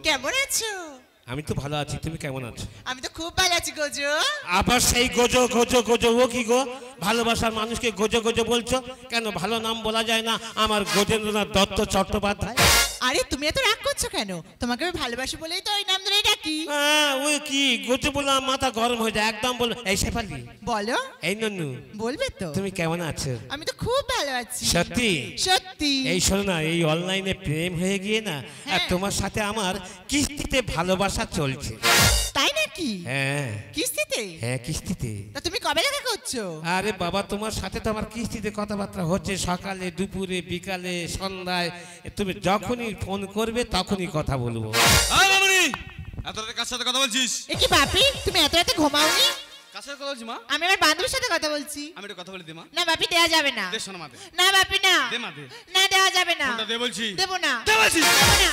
কেমন আছো? আমি তো ভালো আছি, তুমি কেমন আছো? আমি তো খুব ভালো আছি গোজো। আবার সেই গোজো গোজো গোজো, ও কি গো? ভালোবাসার মানুষকে গোজো গোজো বলছো কেন? ভালো নাম বলা যায় না? আমার গজেন্দ্রনাথ দত্ত চট্টোপাধ্যায়। আরে তুমি এত রাগ করছো কেন? তোমাকে আমি ভালোবাসি বলেই তো ওই নাম ধরেই ডাকি। ওই কি গোজো বললাম মাথা গরম হয়ে যায় একদম। বলো এই শেফালি। বলো। এই নন্নু বলবে তো? তুমি কেমন আছো? আমি তো খুব ভালো আছি। সত্যি? সত্যি। এই শোনো না, এই অনলাইনে প্রেম হয়ে গিয়ে না আর তোমার সাথে আমার কিস্তিতে ভালোবাসা চলছে। তাই নাকি? হ্যাঁ। কিস্তিতে? হ্যাঁ কিস্তিতে। তা তুমি কবে দেখা করছো? আরে বাবা, তোমার সাথে তো আমার কিস্তিতে কথাবার্তা হচ্ছে, সকালে দুপুরে বিকালে সন্ধ্যায়। তুমি যখনই ফোন করবে তখনই কথা বলবো। এত রাতে কার সাথে কথা বলছিস? এ কি বাপি, তুমি এত রাতে ঘুমাওনি? কার সাথে কথা বলছিস মা? আমি আমার বান্ধবীর সাথে কথা বলছি। আমি একটু কথা বলে দে মা। না বাপি, দেয়া যাবে না। দে শোনা মা, দে। না বাপি না। দে মা, দে। না দেওয়া যাবে না। ফোনটা দে বলছি। দেবো না। দে বলছি। দেবো না।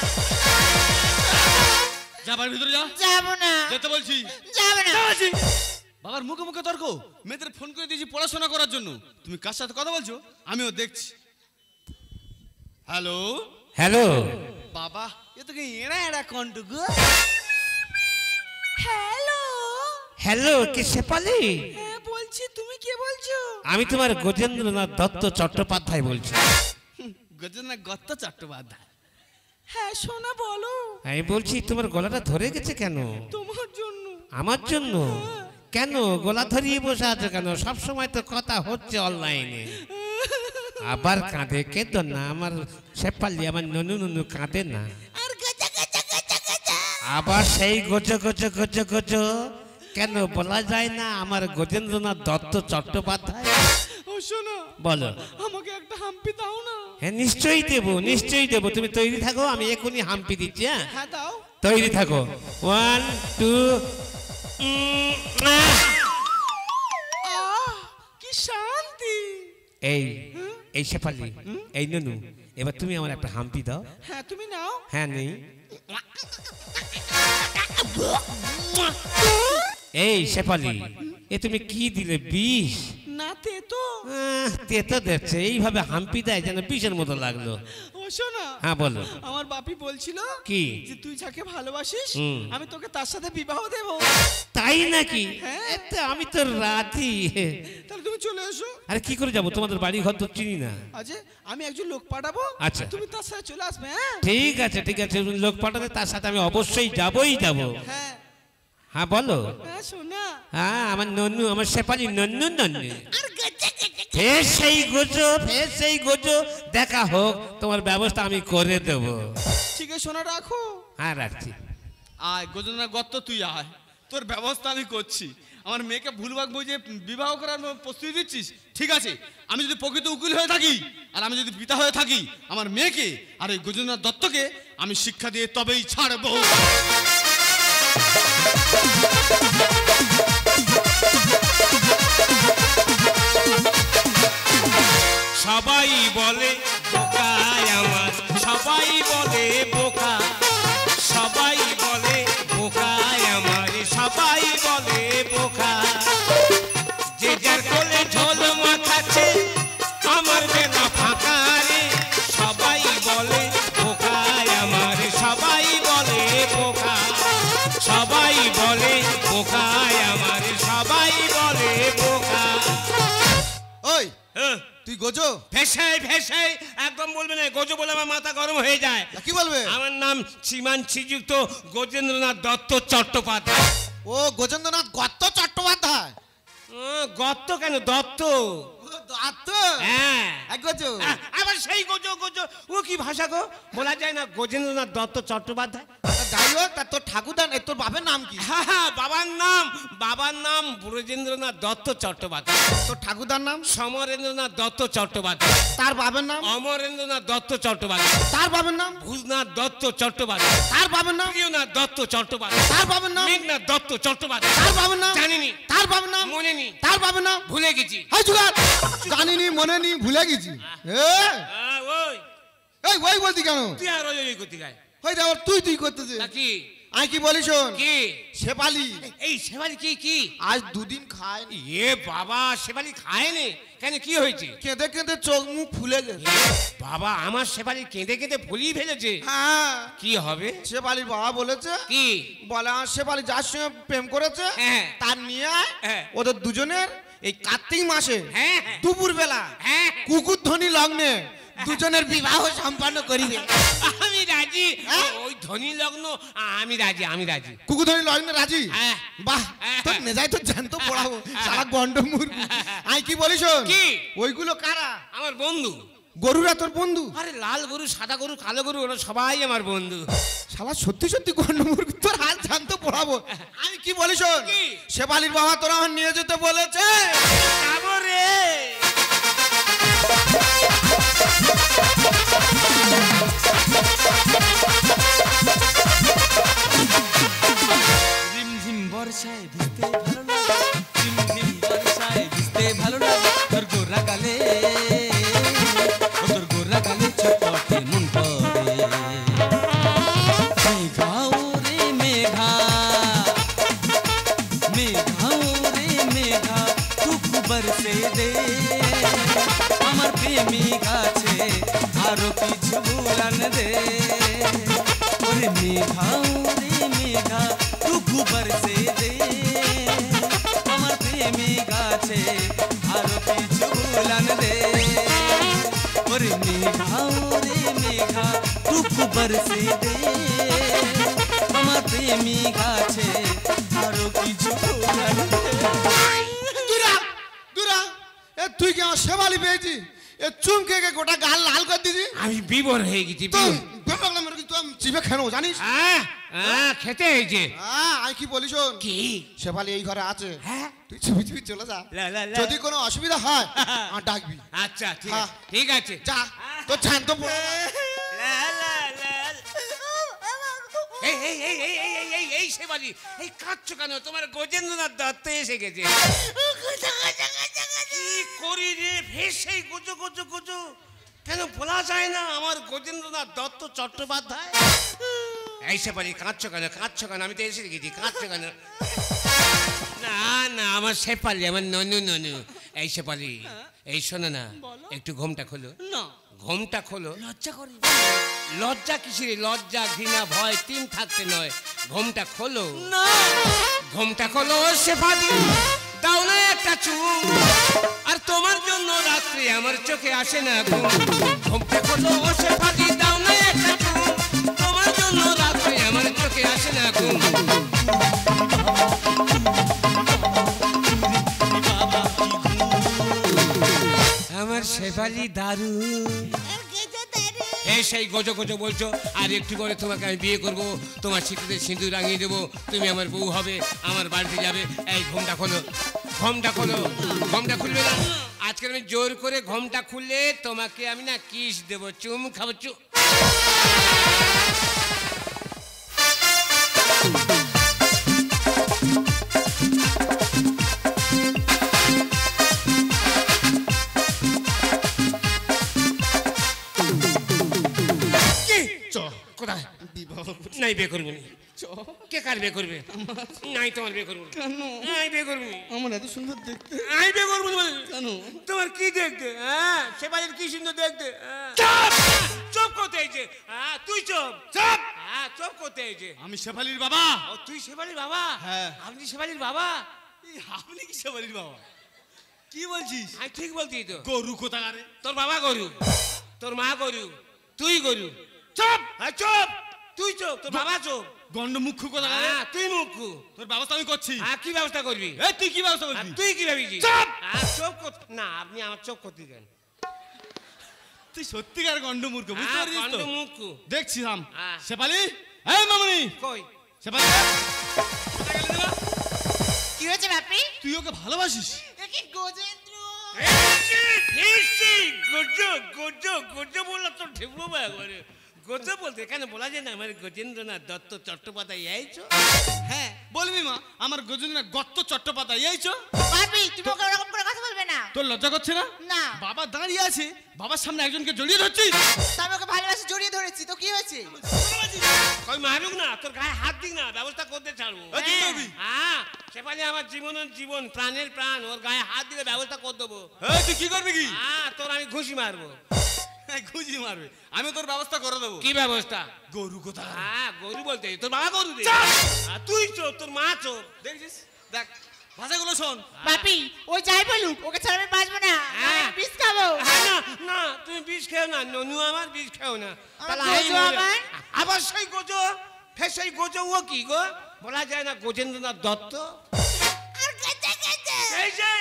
যা বাড়ির ভিতরে যা। যাবো না। যেতে বলছি। যাবো না। যা বলছি। বাবার মুখে মুখে তর্ক। মেয়েদের ফোন করে দিয়েছি পড়াশোনা করার জন্য। তুমি কার সাথে কথা বলছো আমিও দেখছি। হ্যালো হ্যালো বাবা, এ তো কি এড়া এড়া কণ্ঠ গো। হ্যালো। হ্যালো, কে শেফালি? হ্যাঁ বলছি, তুমি কে বলছো? আমি তোমার গজেন্দ্রনাথ দত্ত চট্টোপাধ্যায় বলছি। গজেন্দ্রনাথ দত্ত চট্টোপাধ্যায়। হ্যাঁ সোনা বলো। আমি বলছি তোমার গলাটা ধরে গেছে কেন? তোমার জন্য। আমার জন্য? কেন গলা ধরিয়ে বসে আছো কেন? সব সময় তো কথা হচ্ছে অনলাইনে। আবার কাঁদে? কেঁদো না আমার শেফালি, আমার ননু ননু কাঁদে না। আর গাজা গাজা গাজা গাজা। আবার সেই গোজো গোজো গোজো গোজো কেন বলা যায় না আমার গজেন্দ্রনাথ দত্ত চট্টোপাধ্যায়? ও শোনো, বলো। আমাকে একটা হাম্পি দাও না। হ্যাঁ নিশ্চয়ই দেবো, নিশ্চয়ই দেবো। তুমি তৈরি থাকো, আমি এখনই হাম্পি দিচ্ছি। হ্যাঁ হ্যাঁ দাও। তৈরি থাকো। 1 2। কি শান্তি। এই এই শেফালি, এই ননু, এবার তুমি আমার একটা হাম্পি দাও। হ্যাঁ তুমি নাও। হ্যাঁ নেই। এই শেফালি, এ তুমি কি দিলে? বিষ? না তে তো। তেতো দেখছে, এইভাবে হাম্পি দেয় যেন বিষের মতো লাগলো। ও শোনা। হ্যাঁ বলো। আমার বাপি বলছিল কি? যে তুই যাকে ভালোবাসিস আমি তোকে তার সাথে বিবাহ দেব। তাই নাকি? হ্যাঁ। এতে আমি তো রাজি। তাহলে তুমি চলে এসো। আরে কি করে যাবো, তোমাদের বাড়ি ঘর তো চিনি না। আচ্ছা আমি একজন লোক পাঠাবো। আচ্ছা। তুমি তার সাথে চলে আসবে। হ্যাঁ ঠিক আছে ঠিক আছে, লোক পাঠালে তার সাথে আমি অবশ্যই যাবই যাবো। হ্যাঁ। হ্যাঁ বলো। হ্যাঁ শোনা। হ্যাঁ আমার নন্নু, আমার শেফালি নন্নু নন্নু। আর গাজা গাজা। ফের সেই গোজো, ফের সেই গোজো। দেখা হোক, তোমার ব্যবস্থা আমি করে দেবো। ঠিক আছে সোনা, রাখো। হ্যাঁ রাখছি। আয় গজেন্দ্রনাথ দত্ত, তুই আয়, তোর ব্যবস্থা আমি করছি। আমার মেয়েকে ভুলভাগ বুঝে বিবাহ করার প্রস্তুতি দিচ্ছিস, ঠিক আছে। আমি যদি প্রকৃত উকিল হয়ে থাকি আর আমি যদি পিতা হয়ে থাকি, আমার মেয়েকে আর এই গজেন্দ্রনাথ দত্তকে আমি শিক্ষা দিয়ে তবেই ছাড়বো। সবাই বলে বোকা আমার, সবাই বলে বোকা, সবাই বলে বোকা আমার, সবাই বলে বোকা। যে যার কোলে ঝোল মাখাচ্ছে আমার বেলা ফাঁকা রে। সবাই বলে বোকা আমার, সবাই বলে বোকা, সবাই বলে বোকা আমার, সবাই বলে বোকা। ওই তুই গোজো? ভেসাই ভেসাই একদম বলবে না, গোজো বলে আমার মাথা গরম হয়ে যায়। কি বলবে? আমার নাম শ্রীমান শ্রীযুক্ত গজেন্দ্রনাথ দত্ত চট্টোপাধ্যায়। ও গজেন্দ্রনাথ দত্ত চট্টোপাধ্যায়। গত্ত কেন, দত্ত। দত্ত? হ্যাঁ এক গোজো। আবার সেই গোজো গোজো, ও কি ভাষা গো? বলা যায় না গজেন্দ্রনাথ দত্ত চট্টোপাধ্যায়? যাই হোক, তোর ঠাকুরদান, তোর বাপের নাম কি? হ্যাঁ বাবার নাম ব্রজেন্দ্রনাথ দত্ত চট্টোপাধ্যায়। তোর ঠাকুরদার নাম? সমরেন্দ্রনাথ দত্ত চট্টোপাধ্যায়। তার বাবার নাম? অমরেন্দ্রনাথ দত্ত চট্টোপাধ্যায়। তার বাবার নাম? ভূজনাথ দত্ত চট্টোপাধ্যায়। তার বাবার নাম? প্রিয়নাথ দত্ত চট্টোপাধ্যায়। তার বাবার নাম? মেঘনাথ দত্ত চট্টোপাধ্যায়। তার বাবার নাম? জানিনি। তার বাবার নাম? মনে নি। তার বাবার নাম? ভুলে গেছি। হাই জুগার, জানিনি মনে নি ভুলে গেছি। ওই এই ওই বলতি কেন? তুই আর ওই করতে গায় ওই আবার তুই তুই করতেছিস। নাকি? আমি কি বলি শোন, কি শেফালি এই শেফালি কি কি আজ দুদিন খায়নি। এ বাবা শেফালি খায়নি কেন, কি হয়েছে? কেঁদে কেঁদে চোখ মুখ ফুলে গেছে। এ বাবা আমার শেফালি কেঁদে কেঁদে ফুলিয়ে ফেলেছে। হ্যাঁ, কি হবে? শেফালির বাবা বলেছে, কি বলে আমার শেফালি যার সঙ্গে প্রেম করেছে হ্যাঁ। তার নিয়ে আয়, হ্যাঁ। ওদের দুজনের এই কার্তিক মাসে হ্যাঁ, হ্যাঁ। দুপুর বেলা হ্যাঁ। কুকুর ধ্বনি লগ্নে দুজনের বিবাহ সম্পন্ন করিবে। আমি রাজি। হ্যাঁ? ওই ধনী লগ্ন আমি রাজি, আমি রাজি। কুকুর ধ্বনি লগ্নে রাজি? হ্যাঁ। বাহ, হ্যাঁ। তোর নেজাই তো জ্যান্ত পড়াবো সারা গন্ডমূর্খ। আমি কি বলি শোন, কি? ওইগুলো কারা? আমার বন্ধু। গরুরা তোর বন্ধু? আরে লাল গরু, সাদা গরু, কালো গরু, ওরা সবাই আমার বন্ধু। শালা সত্যি সত্যি গন্ডমূর্খ, তোর হাল জ্যান্ত পড়াবো। আমি কি বলি শোন, কি? শেফালির বাবা তোরা আমার নিয়ে যেতে বলেছে। যাবো রে। ঝিমঝিম বর্ষায় ভিজতে ভালো লাগে, ঝিমঝিম বর্ষায় ভিজতে ভালো লাগে, তোর গোরা গালে, ও তোর গোরা গালে ছটপটে মন পড়ে। মেঘাও রে মেঘা, মেঘাও রে মেঘা, টুকু বরসে দে আমার প্রেমী গাছে, আরো কিছু বুলান দে। ওরে মেঘাও রে মেঘা, টুকু বরসে দে আমার প্রেমী গাছে, আরো কিছু বুলান দে। ওরে মেঘাও রে মেঘা, টুকু বরসে দে আমার প্রেমী গাছে, আরো কিছু বুলান দে। দুরা দুরা, এ তুই কি আমার শেফালি পেয়েছি? এ চুমকে কে গোটা গাল লাল করে দিবি। আমি বিবর হয়ে গেছি। তো বিবর। ব্যাপার না মেরে, তুই চিপে খেলো জানিস? খেতে হয়েছে। হ্যাঁ, আমি কি বলি শোন, কি? শেফালি এই ঘরে আছে, হ্যাঁ। তুই চিপে চিপে চলে যা। লা, লা, লা। যদি কোনো অসুবিধা হয় আর ডাকবি। আচ্ছা ঠিক হ্যাঁ। আছে, ঠিক আছে। যা, তোর জ্যান্ত পড়া। লা, লা, লা। এই এই এই এই এই এই এই এই শেফালি, এই কাঁদছো কেন? তোমার গজেন্দ্রনাথ দত্ত এসে গেছে। কি করি রে? ভেসে গুজো গুজো গুজো কেন বলা যায় না আমার গজেন্দ্রনাথ দত্ত চট্টোপাধ্যায়? এই শেফালি কাঁদছো কেন? কাঁদছো কেন? আমি তো এসে গেছি, কাঁদছো কেন? না না, আমার শেফালি, আমার ননু ননু। এই শেফালি, এই শোনো না, একটু ঘুমটা খোলো। না, ঘুমটা খোলো। লজ্জা করে লজ্জা কিসের? লজ্জা, ঘৃণা, ভয় তিন থাকতে নয়। ঘুমটা খোলো। না। ঘুমটা খোলো শেফালি, দাও না একটা চুম। আর তোমার জন্য রাত্রে আমার চোখে আসে না ঘুম। ঘুমটা খোলো শেফালি, দাও না একটা চুম। তোমার জন্য রাত্রে আমার চোখে আসে না ঘুম। আমার শেফালি দারুণ। এই সেই গজো গজো বলছো, আর একটু করে তোমাকে আমি বিয়ে করব, তোমার শীতের সিঁদুর রাঙিয়ে দেবো, তুমি আমার বউ হবে, আমার বাড়িতে যাবে। এই ঘুমটা খোলো, ঘুমটা খোলো। ঘুমটা খুলবে না? আজকে আমি জোর করে ঘুমটা খুললে তোমাকে আমি না কিস দেবো, চুম খাবো। কোথায়? নাই বিয়ে করবো। কে কার বিয়ে করবে? নাই তোমার বিয়ে করবো। নাই বিয়ে করবো। আমার এত সুন্দর দেখতে। আমি বিয়ে করবো কেন? তোমার কি দেখতে? হ্যাঁ, সেবারের কি সুন্দর দেখতে। চুপ করতে হয়েছে। হ্যাঁ, তুই চুপ চুপ। হ্যাঁ, চুপ করতে হয়েছে। আমি শেফালির বাবা। ও তুই সেবালির বাবা? হ্যাঁ। আপনি সেবালির বাবা? এই আপনি কি শেফালির বাবা? কি বলছিস? আমি ঠিক বলছি তো। গরু কোথাকারে? তোর বাবা গরু, তোর মা গরু, তুই গরু। চুপ। হ্যাঁ চুপ। তুই চুপ, তোর বাবা চুপ। গন্ড মুখ্য কোথাকারে? হ্যাঁ, তুই মুখ্য। তোর ব্যবস্থা আমি করছি। হ্যাঁ, কি ব্যবস্থা করবি? এই তুই কি ব্যবস্থা আর করবি? তুই কি ভাবিছিস? চুপ! চোখ না, আপনি আমার চোখ করতে দেন। তুই সত্যিকার গন্ড মূর্খ, বুঝতে পারছিস তো? মুখ দেখছি থাম। হ্যাঁ। শেফালি, এই মামনি, কই? শেফালি, কোথায় গেলি তোরা? কি হয়েছে বাপি? তুই ওকে ভালোবাসিস? এ কি গজেন্দ্র? গজো গজো গজো বললো তো ঠেকবো একবারে। গজো বলতে কেন বলা যায় না? আমার গজেন্দ্রনাথ দত্ত চট্টোপাধ্যায় এইছো। হ্যাঁ, বলবি মা, আমার গজেন্দ্রনাথ গত্ত চট্টোপাধ্যায় এইছো। বাপি তুমি ওকে ওরকম করে কথা বলবে না। না। তোর লজ্জা করছে না? না। বাবা দাঁড়িয়ে আছে, বাবার সামনে একজনকে জড়িয়ে ধরছিস। তা আমি ওকে ভালোবাসি জড়িয়ে ধরেছি, তো কি হয়েছে? কই মারুক না, তোর গায়ে হাত দিক না, ব্যবস্থা করতে ছাড়বো। এই কি করবি? হ্যাঁ, শেফালি আমার জীবনের জীবন, প্রাণের প্রাণ, ওর গায়ে হাত দিলে ব্যবস্থা করে দেবো। এই তুই কি করবি কি? হ্যাঁ, তোর আমি ঘুষি মারবো। খুঁজি মারবে, আমি তোর ব্যবস্থা করে দেবো। কি ব্যবস্থা? গরু কোথা? হ্যাঁ, গরু বলতে তোর বাবা গরু দে। আর তুই চোর, তোর মা চোর। দেখছিস? দেখ ভাষাগুলো শোন। বাপি ওই যাই বলুক, ওকে ছাড়া আমি বাঁচবো না, হ্যাঁ। আমি বিষ খাবো। হ্যাঁ, না না, তুমি বিষ খেও না, ননু আমার বিষ খেও না। তাহলে আমি গোজো মরে- আমার? আবার সেই গোজো, ফের সেই গোজো, ও কি গো? বলা যায় না গজেন্দ্রনাথ দত্ত? এই যে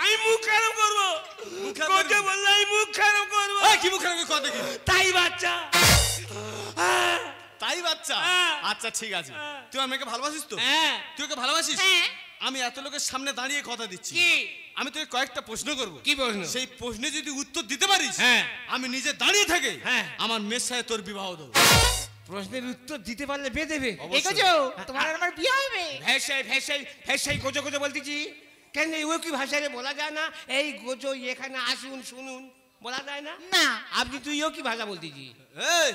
আমি মুখ খারাপ করবো, মুখ খারাপ গোজো করবি? বললে আমি মুখ খারাপ করবো। এই কি মুখ খারাপ কথা কি? তাই বাচ্চা। হ্যাঁ, তাই বাচ্চা? হ্যাঁ। আচ্ছা ঠিক আছে, হ্যাঁ। তুই আমাকে ভালোবাসিস তো? হ্যাঁ। তুই ওকে ভালোবাসিস? হ্যাঁ। আমি এত লোকের সামনে দাঁড়িয়ে কথা দিচ্ছি, কি আমি তোকে কয়েকটা প্রশ্ন করব। কি প্রশ্ন? সেই প্রশ্নে যদি উত্তর দিতে পারিস, হ্যাঁ। আমি নিজে দাঁড়িয়ে থেকে হ্যাঁ। আমার মেয়ের সাথে তোর বিবাহ দেবো। প্রশ্নের উত্তর দিতে পারলে বেঁধে দেবে। এগোজো, তোমার আর আমার বিয়ে হবে। ভেসাই ভেসাই ভেসাই গোজো গোজো বলতেছি কেন? ও কি ভাষায় বলা যায় না? এই গোজো এখানে আসুন শুনুন, বলা যায় না? না। আপনি তুইও কি ভাষা বলতেছি? এই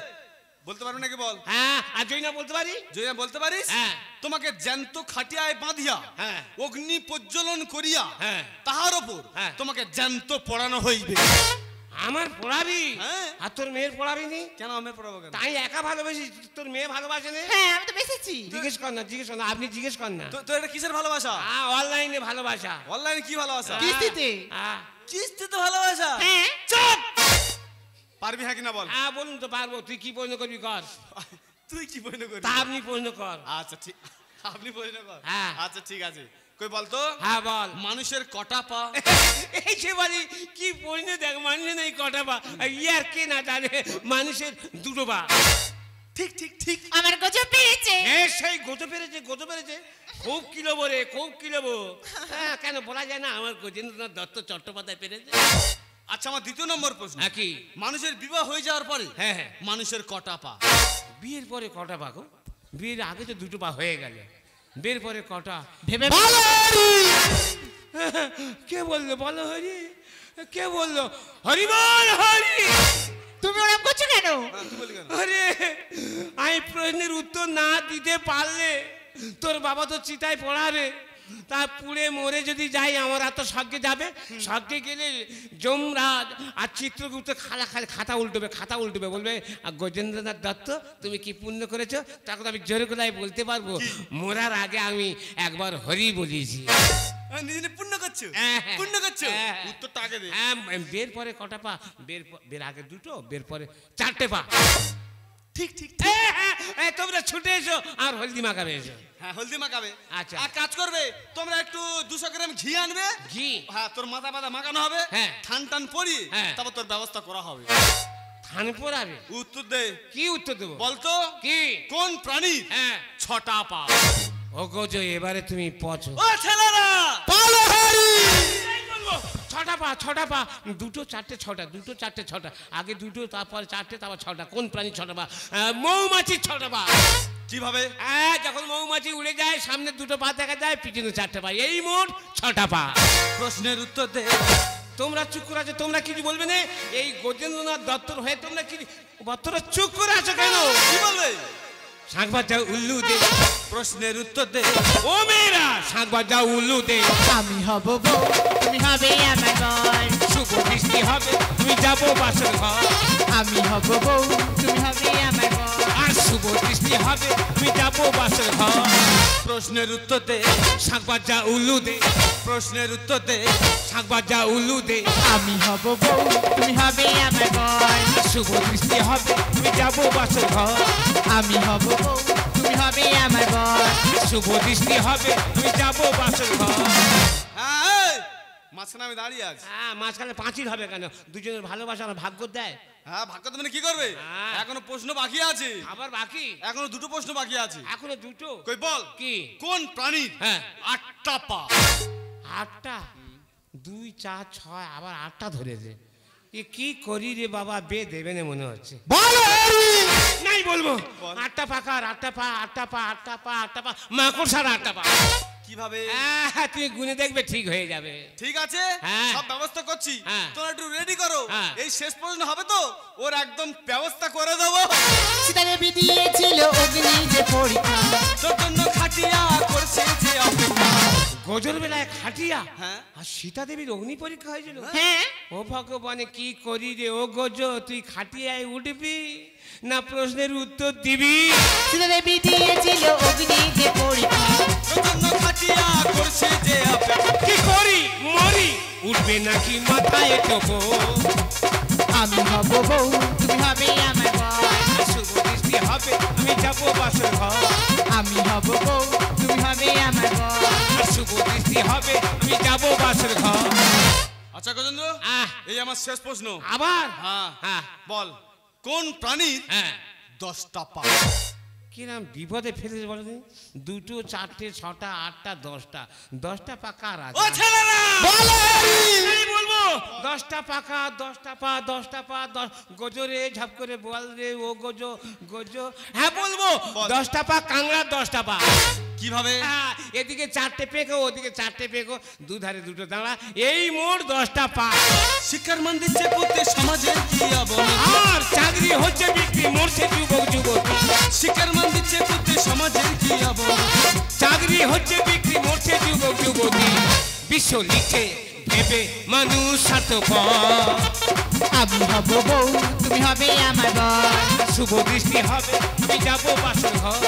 বলতে পারবি নাকি বল? হ্যাঁ, আর জয় না বলতে পারি? যদি বলতে পারিস, হ্যাঁ। তোমাকে জ্যান্ত খাটিয়ায় বাঁধিয়া হ্যাঁ। অগ্নি প্রজ্বলন করিয়া হ্যাঁ। তাহার ওপর হ্যাঁ। তোমাকে জ্যান্ত পড়ানো হইবে। আমার পড়াবি? হ্যাঁ। আর তোর মেয়ের পড়াবি নি? কেন আমি পড়াবো কেন? তাই একা ভালোবাসি, তোর মেয়ে ভালোবাসে না? হ্যাঁ আমি তো বেসেছি। জিজ্ঞেস কর না, জিজ্ঞেস কর না, আপনি জিজ্ঞেস কর না। তো এটা কিসের ভালোবাসা? অনলাইনে ভালোবাসা। অনলাইনে কি ভালোবাসা? কিস্তিতে। হ্যাঁ। কিস্তিতে ভালোবাসা? হ্যাঁ। চুপ! পারবি হ্যাঁ কিনা বল? হ্যাঁ বলুন তো পারবো। তুই কি প্রশ্ন করবি কর। তুই কি প্রশ্ন করবি? তা আপনি প্রশ্ন কর। আচ্ছা ঠিক, আপনি প্রশ্ন কর। হ্যাঁ। আচ্ছা ঠিক আছে, কই বলতো হ্যাঁ বল। মানুষের কটা পা? এই সে বলি কি প্রশ্ন, দেখ মানুষের নেই কটা পা, ইয়ার কে না জানে মানুষের দুটো পা। ঠিক ঠিক ঠিক। আমার গোজো পেয়েছে। হ্যাঁ সেই গোজো পেরেছে, গোজো পেরেছে। খুব কিলোবো রে, খুব কিলোবো। হ্যাঁ, কেন বলা যায় না আমার গজেন্দ্রনাথ দত্ত চট্টোপাধ্যায় পেরেছে? আচ্ছা আমার দ্বিতীয় নম্বর প্রশ্ন, হ্যাঁ, কি? মানুষের বিবাহ হয়ে যাওয়ার পরে হ্যাঁ, হ্যাঁ। মানুষের কটা পা? বিয়ের পরে কটা পা গো? বিয়ের আগে তো দুটো পা হয়ে গেল, বিয়ের পরে কটা? ভেবে কে বললো বলো হরি? কে বললো হরি বল হরি? তুমি ওরকম করছো কেন? তুই বলি কেন? আরে আমি প্রশ্নের উত্তর না দিতে পারলে তোর বাবা তো চিতায় পড়াবে, তা পুড়ে মরে যদি যাই আমার আর তো স্বর্গে যাবে। স্বর্গে গেলে যমরাজ আর চিত্রগুপ্ত খাতা উল্টবে, খাতা উল্টবে, বলবে গজেন্দ্রনাথ দত্ত তুমি কি পুণ্য করেছো? তখন আমি জোরে গলায় বলতে পারবো মরার আগে আমি একবার হরি বলেছি। নিজে পুণ্য করছো? হ্যাঁ, হ্যাঁ। পুণ্য করছো? হ্যাঁ। উত্তরটা আগে দে। হ্যাঁ, বের পরে কটা পা? বের আগে দুটো, বের পরে চারটে পা। ঠিক ঠিক। তোমরা ছুটে এসো আর হলদি মাখাবে এসো। হ্যাঁ হলদি মাখাবে। আচ্ছা। এক কাজ করবে, তোমরা একটু 200 গ্রাম ঘি আনবে। ঘি? হ্যাঁ, তোর মাথা মাথা মাখানো হবে। হ্যাঁ। ঠান টান পরি, হ্যাঁ। তারপর তোর ব্যবস্থা করা হবে। থান পড়াবে? উত্তর দে। কি উত্তর দেবো? বলতো কি? কোন প্রাণী হ্যাঁ। 6টা পা? ও গোজো এবারে তুমি পছো। ও ছেলেরা, ছটা পা, ছটা পা, দুটো চারটে ছটা, দুটো চারটে ছটা, আগে দুটো তারপরে চারটে তারপর ছটা। কোন প্রাণী 6টা পা? মৌমাছির 6টা পা। কিভাবে? যখন মৌমাছি উড়ে যায় সামনে দুটো পা দেখা যায়, পিছনে 4টে পা, এই মোট 6টা পা। প্রশ্নের উত্তর দে। তোমরা চুপ করে আছো, তোমরা কিছু বলবে না? এই গজেন্দ্রনাথ দত্তর হয়ে তোমরা কি বত্তরা চুপ করে আছো কেন? কি বলবে? শাঁখ বাজা উল্লু দে। প্রশ্নের উত্তর দে। ও মেয়েরা শাঁখ বাজা উল্লু দে। আমি হব বউ, তুমি হবে আমার বর। শুভ বৃষ্টি হবে তুমি যাবো বাসর ঘর। আমি হব বউ, তুমি হবে আমার বর। আর শুভ বৃষ্টি হবে তুমি যাবো বাসর ঘর। প্রশ্নের উত্তর দে। শাঁখ বাজা উল্লু দে। প্রশ্নের উত্তর দে। শাঁখ বাজা উল্লু দে। আমি হব বউ, তুমি হবে আমার বর। শুভ বৃষ্টি হবে তুমি যাবো বাসর ঘর। আমি হব বউ, তুমি হবে আমার বর। শুভ দৃষ্টি হবে তুমি যাবো বাসর ঘর। হ্যাঁ, এই, মাঝখানে আমি দাঁড়িয়ে আছি। হ্যাঁ, মাঝখানে পাঁচিল হবে কেন? দুজনের ভালোবাসা আমার ভাগ্য দেয়। হ্যাঁ, ভাগ্য তো মানে কি করবে? হ্যাঁ। এখনো প্রশ্ন বাকি আছে। আবার বাকি? এখনো দুটো প্রশ্ন বাকি আছে। এখনো দুটো? কই বল, কি? কোন প্রাণীর হ্যাঁ। 8টা পা? 8টা? 2, 4, 6 আবার 8টা ধরেছে। এ কি করি রে বাবা, বে দেবে না মনে হচ্ছে। নাই বলবো। 8টা পাকার, 8টা পা, 8টা পা, 8টা পা, 8টা পা, মাকড় সার 8টা পা। কিভাবে? তুমি গুনে দেখবে ঠিক হয়ে যাবে। ঠিক আছে, হ্যাঁ। সব ব্যবস্থা করছি। হ্যাঁ। তোমরা একটু রেডি করো। হ্যাঁ। এই শেষ প্রশ্ন হবে তো, ওর একদম ব্যবস্থা করে দেবো। সীতা দেবী দিয়েছিল অগ্নি যে পরীক্ষা, তোর জন্য খাটিয়া করছে যে অপেক্ষা। গজর বেলায় খাটিয়া হ্যাঁ। আর সীতা দেবীর অগ্নি পরীক্ষা হয়েছিল। হ্যাঁ ও ভগবানে কি করি রে ও গজ, তুই খাটিয়ায় উঠবি না প্রশ্নের উত্তর দিবি? সীতা দেবী দিয়েছিল অগ্নি যে পরীক্ষা, তোর জন্য খাটিয়া করছে যে অপেক্ষা। কি করি মরি, উঠবে নাকি মাথায় টোপো? আমি হব বউ তুমি হবে আমার বর, শুভ দৃষ্টি হবে আমি যাবো বাসর ঘর। আমি হব বউ তুমি হবে আমার বর। শুভ দৃষ্টি হবে আমি যাবো বাসর ঘর। আচ্ছা গজেন্দ্র, আহ। এই আমার শেষ প্রশ্ন। আবার হ্যাঁ হ্যাঁ বল, কোন প্রাণীর হ্যাঁ 10টা পা? কিরাম বিপদে ফেলেছে বলো দিন। 2, 4, 6, 8, 10টা পাকা ও ছেলেরা বলবো 10টা পাকা 10টা পা 10টা পা গজরে ঝাপ করে বল রে ও গজো গজো। হ্যাঁ বলবো বল। 10টা পা কাংড়া 10টা পা। কিভাবে? হ্যাঁ, এদিকে 4টে পেকো ওদিকে 4টে পেকো, দুধারে 2টো দাঁড়া, এই মোট 10টা পা। শিক্ষার মান দিচ্ছে পুত্রে সমাজের কি অবনতি? আর চাকরি হচ্ছে বিক্রি মরছে যুবক যুবতী। শিক্ষার মান দিচ্ছে পুত্রে সমাজের কি অবনতি? চাকরি হচ্ছে বিক্রি মরছে যুবক যুবতী। বিশ্ব লিখছে ভেবে মানুষ স্বার্থপর। আমি হব বউ তুমি হবে আমার বর, শুভ দৃষ্টি হবে আমি যাবো বাসর ঘর।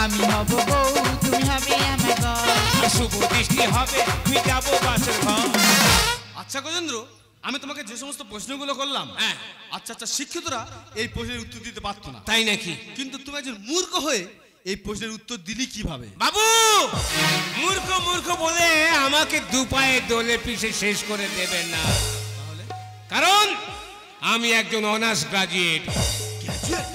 আমি হব বউ তুমি হবে আমার বর। শুভ দৃষ্টি হবে আমি যাবো বাসর ঘর। আচ্ছা গজেন্দ্র, আমি তোমাকে যে সমস্ত প্রশ্নগুলো করলাম, হ্যাঁ। আচ্ছা আচ্ছা শিক্ষিতরা এই প্রশ্নের উত্তর দিতে পারতো না, তাই নাকি? কিন্তু তুমি একজন মূর্খ হয়ে এই প্রশ্নের উত্তর দিলি কিভাবে? বাবু মূর্খ মূর্খ বলে আমাকে 2 পায়ে দোলে পিষে শেষ করে দেবেন না, কারণ আমি একজন অনার্স গ্রাজুয়েট।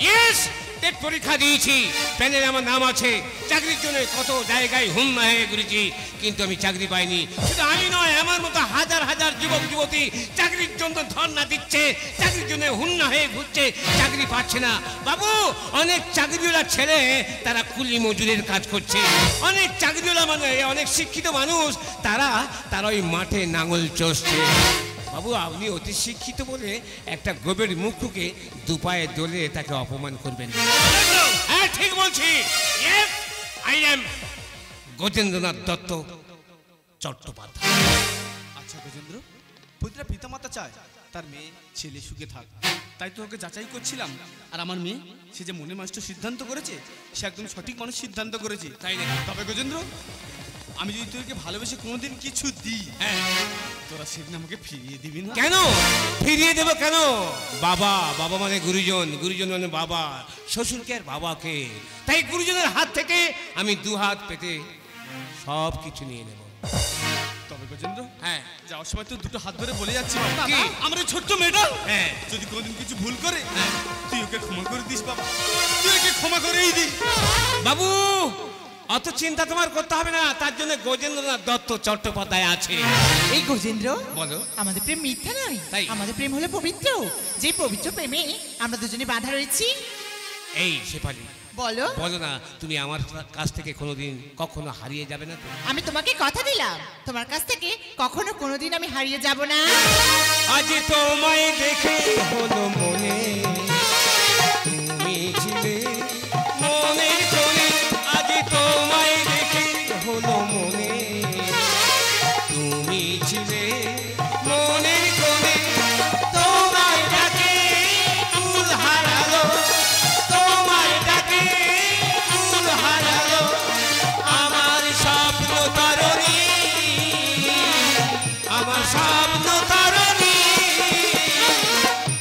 ইয়েস, টেট পরীক্ষা দিয়েছি, প্যানেলে আমার নাম আছে, চাকরির জন্য কত জায়গায় হুন্না হয়ে ঘুরেছি, কিন্তু আমি চাকরি পাইনি। শুধু আমি নয়, আমার মতো হাজার হাজার যুবক যুবতী চাকরির জন্য ধর্ণা দিচ্ছে, চাকরির জন্য হুন্না হয়ে ঘুরছে, চাকরি পাচ্ছে না। বাবু অনেক চাকরিওয়ালা ছেলে তারা কুলি মজুরের কাজ করছে, অনেক চাকরিওয়ালা মানে অনেক শিক্ষিত মানুষ তারা ওই মাঠে নাঙল চষছে। বাবু আপনি অতি শিক্ষিত বলে একটা গোবের মুখকে 2 পায়ে দোলে তাকে অপমান করবেন। হ্যাঁ ঠিক বলছি, আই এম গজেন্দ্রনাথ দত্ত চট্টোপাধ্যায়। আচ্ছা গজেন্দ্র, প্রতিটা পিতামাতা চায় তার মেয়ে ছেলে সুখে থাক, তাই তো ওকে যাচাই করছিলাম। আর আমার মেয়ে, সে যে মনে মানুষটা সিদ্ধান্ত করেছে, সে একদম সঠিক মানুষ সিদ্ধান্ত করেছে। তাই নাকি? তবে গজেন্দ্র, আমি যদি তোকে ভালোবেসে কোনোদিন কিছু দিই, হ্যাঁ। তোরা সেদিন আমাকে ফিরিয়ে দিবি না? কেন ফিরিয়ে দেব কেন? বাবা বাবা মানে গুরুজন, গুরুজন মানে বাবা, শ্বশুরকে আর বাবাকে, তাই গুরুজনের হাত থেকে আমি 2 হাত পেতে সব কিছু নিয়ে নেব। তবে গজেন্দ্র, হ্যাঁ যাওয়ার সময় তো 2টো হাত ধরে বলে যাচ্ছি, বাবা, কি? আমার এই ছোট্ট মেয়েটা হ্যাঁ। যদি কোনোদিন কিছু ভুল করে, তুই ওকে ক্ষমা করে দিস বাবা, তুই ওকে ক্ষমা করেই দিস। বাবু অত চিন্তা তোমার করতে হবে না, তার জন্য গজেন্দ্রনাথ দত্ত চট্টোপাধ্যায় আছে। এই গজেন্দ্র, বলো। আমাদের প্রেম মিথ্যা নয়, তাই? আমাদের প্রেম হলো পবিত্র, যে পবিত্র প্রেমে আমরা দুজনে বাঁধা রয়েছি। এই শেফালি বলো। বলো না, তুমি আমার কাছ থেকে কোনোদিন কখনো হারিয়ে যাবে না তো? আমি তোমাকে কথা দিলাম, তোমার কাছ থেকে কখনো কোনোদিন আমি হারিয়ে যাব না। আজ তোমায় দেখে হলো মনে তুমি ছিলে মনের কোণে, আজ তোমায় দেখে হলো মনে তুমি ছিলে মনের কোণে। তোমার ডাকে ফুল হারালো, তোমার ডাকে ফুল হারালো আমার স্বপ্ন তরণী, আমার স্বপ্ন তরণী।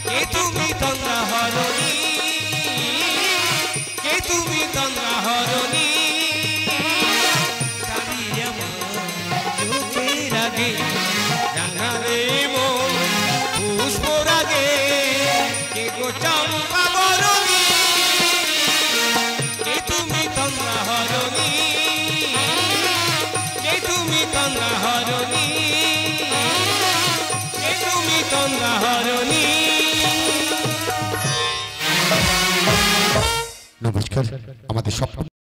কে তুমি তন্দ্রা হরণী, কে তুমি তন্দ্রা হরণী। দাঁড়িয়ে আমার চোখের আগে জানালে মন পুষ্প রাগে, কে গো চম্পা বরণী, কে তুমি তন্দ্রা হরণী, কে তুমি তন্দ্রা হরণী, কে তুমি তন্দ্রা হরণী। নমস্কার, আমাদের স্বপ্ন